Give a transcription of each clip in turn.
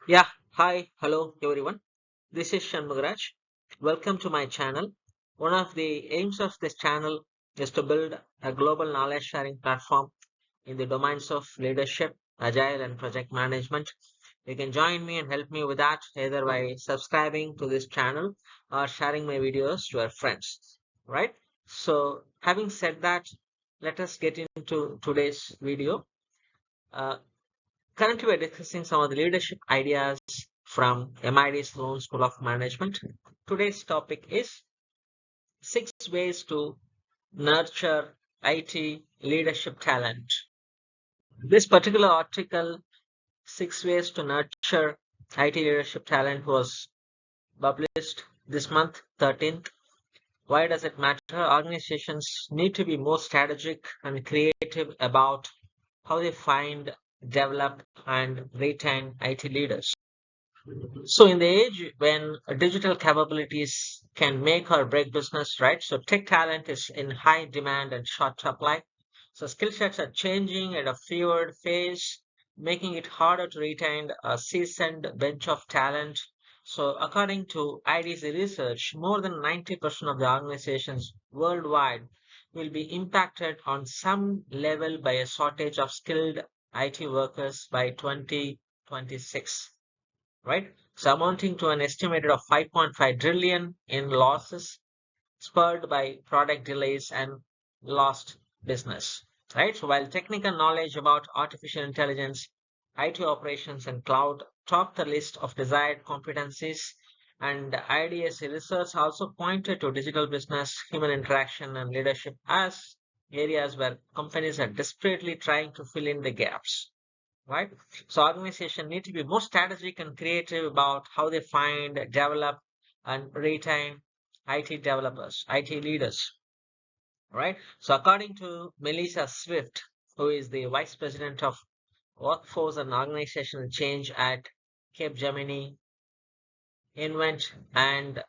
Yeah, hi, hello everyone. This is Shanmugaraj. Welcome to my channel. One of the aims of this channel is to build a global knowledge sharing platform in the domains of leadership, agile, and project management. You can join me and help me with that either by subscribing to this channel or sharing my videos to your friends. Right? So, having said that, let us get into today's video. Uh, Currently, we're discussing some of the leadership ideas from MIT Sloan School of Management. Today's topic is 6 ways to nurture IT leadership talent. This particular article, 6 ways to nurture IT leadership talent, was published this month, 13th. Why does it matter? Organizations need to be more strategic and creative about how they find, develop, and retain IT leaders. So in the age when digital capabilities can make or break business, right? So tech talent is in high demand and short supply. So skill sets are changing at a fevered pace, making it harder to retain a seasoned bench of talent. So according to IDC research, more than 90% of the organizations worldwide will be impacted on some level by a shortage of skilled IT workers by 2026, right? So amounting to an estimated of 5.5 trillion in losses spurred by product delays and lost business, right? So while technical knowledge about artificial intelligence, IT operations, and cloud top the list of desired competencies, and IDS research also pointed to digital business, human interaction, and leadership as areas where companies are desperately trying to fill in the gaps, right? So organization need to be more strategic and creative about how they find, develop, and retain IT developers, IT leaders, right? So according to Melissa Swift, who is the Vice President of Workforce and Organizational Change at Capgemini, Invent, and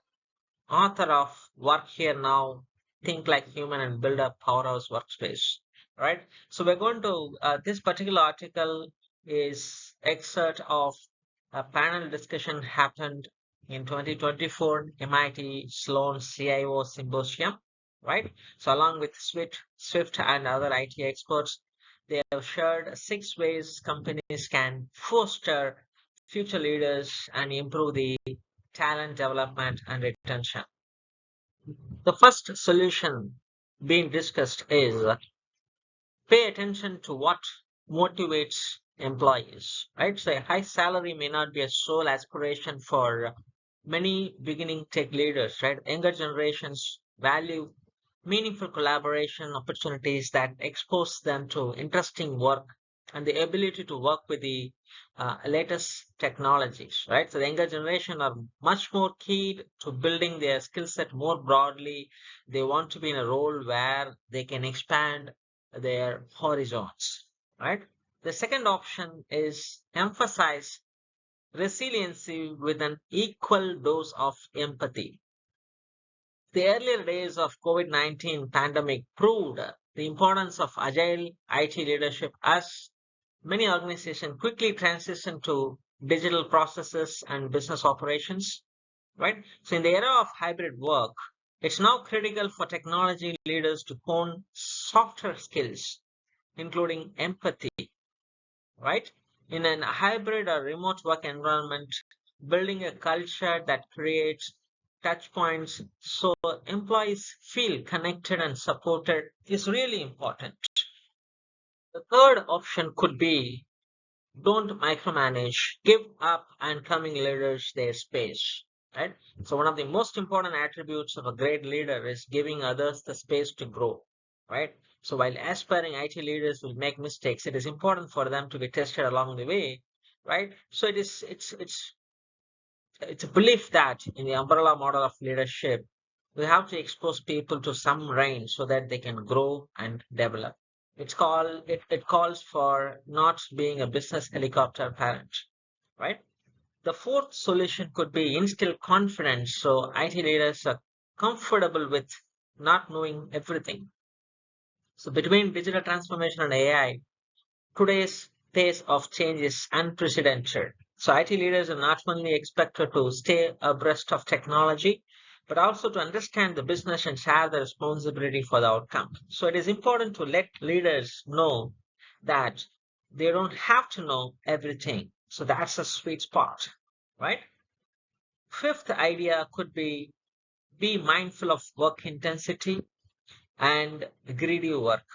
author of Work Here Now, Think Like Human and Build a Powerhouse Workspace. Right? So we're going to this particular article is excerpt of a panel discussion happened in 2024 MIT Sloan CIO Symposium. Right? So along with Swift and other IT experts, they have shared 6 ways companies can foster future leaders and improve the talent development and retention. The first solution being discussed is pay attention to what motivates employees, right? So a high salary may not be a sole aspiration for many beginning tech leaders, right? Younger generations value meaningful collaboration opportunities that expose them to interesting work and the ability to work with the latest technologies, right? So the younger generation are much more keen to building their skill set more broadly. They want to be in a role where they can expand their horizons, right? The second option is emphasize resiliency with an equal dose of empathy. The earlier days of COVID-19 pandemic proved the importance of agile IT leadership as many organizations quickly transitioned to digital processes and business operations, right? So in the era of hybrid work, it's now critical for technology leaders to hone softer skills, including empathy, right? In a hybrid or remote work environment, building a culture that creates touch points so employees feel connected and supported is really important. The third option could be don't micromanage, give up and coming leaders their space. Right? So one of the most important attributes of a great leader is giving others the space to grow. Right? So while aspiring IT leaders will make mistakes, it is important for them to be tested along the way. Right? So it's a belief that in the umbrella model of leadership, we have to expose people to some range so that they can grow and develop. It calls for not being a business helicopter parent, right? The fourth solution could be instill confidence so IT leaders are comfortable with not knowing everything. So between digital transformation and AI, today's pace of change is unprecedented. So IT leaders are not only expected to stay abreast of technology, but also to understand the business and share the responsibility for the outcome. So it is important to let leaders know that they don't have to know everything. So that's a sweet spot, right? Fifth idea could be mindful of work intensity and greedy work.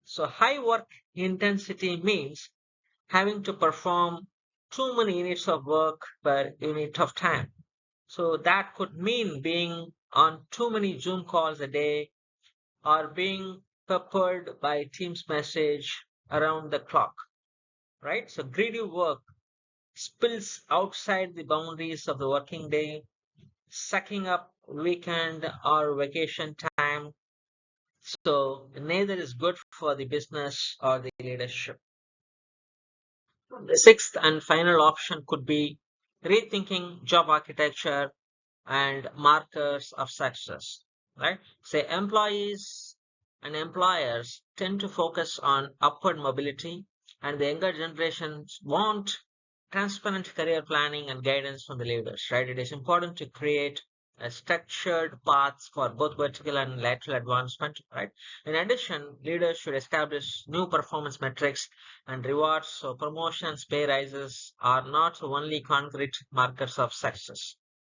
So high work intensity means having to perform too many units of work per unit of time. So that could mean being on too many Zoom calls a day or being peppered by Teams message around the clock, right? So greedy work spills outside the boundaries of the working day, sucking up weekend or vacation time. So neither is good for the business or the leadership. The sixth and final option could be rethinking job architecture and markers of success, right? Say employees and employers tend to focus on upward mobility, and the younger generations want transparent career planning and guidance from the leaders, right? It is important to create a structured paths for both vertical and lateral advancement, right? In addition, leaders should establish new performance metrics and rewards so promotions, pay rises are not only concrete markers of success,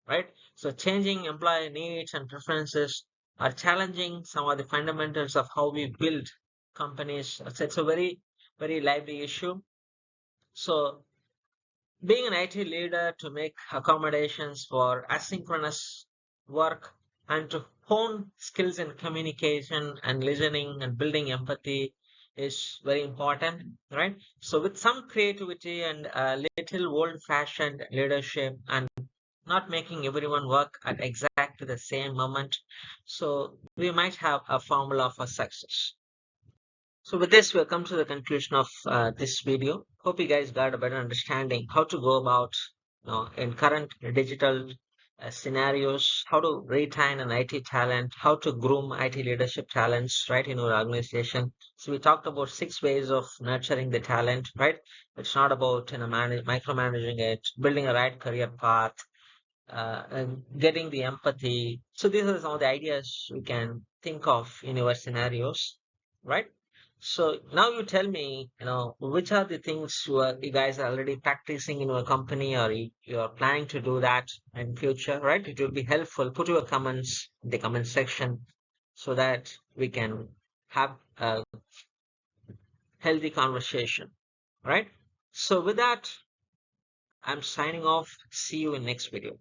right? So changing employee needs and preferences are challenging some of the fundamentals of how we build companies. So it's a very lively issue. So being an IT leader to make accommodations for asynchronous work and to hone skills in communication and listening and building empathy is very important, right? So with some creativity and a little old-fashioned leadership and not making everyone work at exactly the same moment. So we might have a formula for success. So with this, we'll come to the conclusion of this video. Hope you guys got a better understanding how to go about, in current digital scenarios, how to retain an IT talent, how to groom IT leadership talents, right, in your organization. So we talked about 6 ways of nurturing the talent, right? It's not about micromanaging it, building a right career path, and getting the empathy. So these are some of the ideas we can think of in your scenarios, right? So now you tell me, which are the things you guys are already practicing in your company or you are planning to do that in future, right? It will be helpful. Put your comments in the comment section so that we can have a healthy conversation, right? So with that, I'm signing off. See you in next video.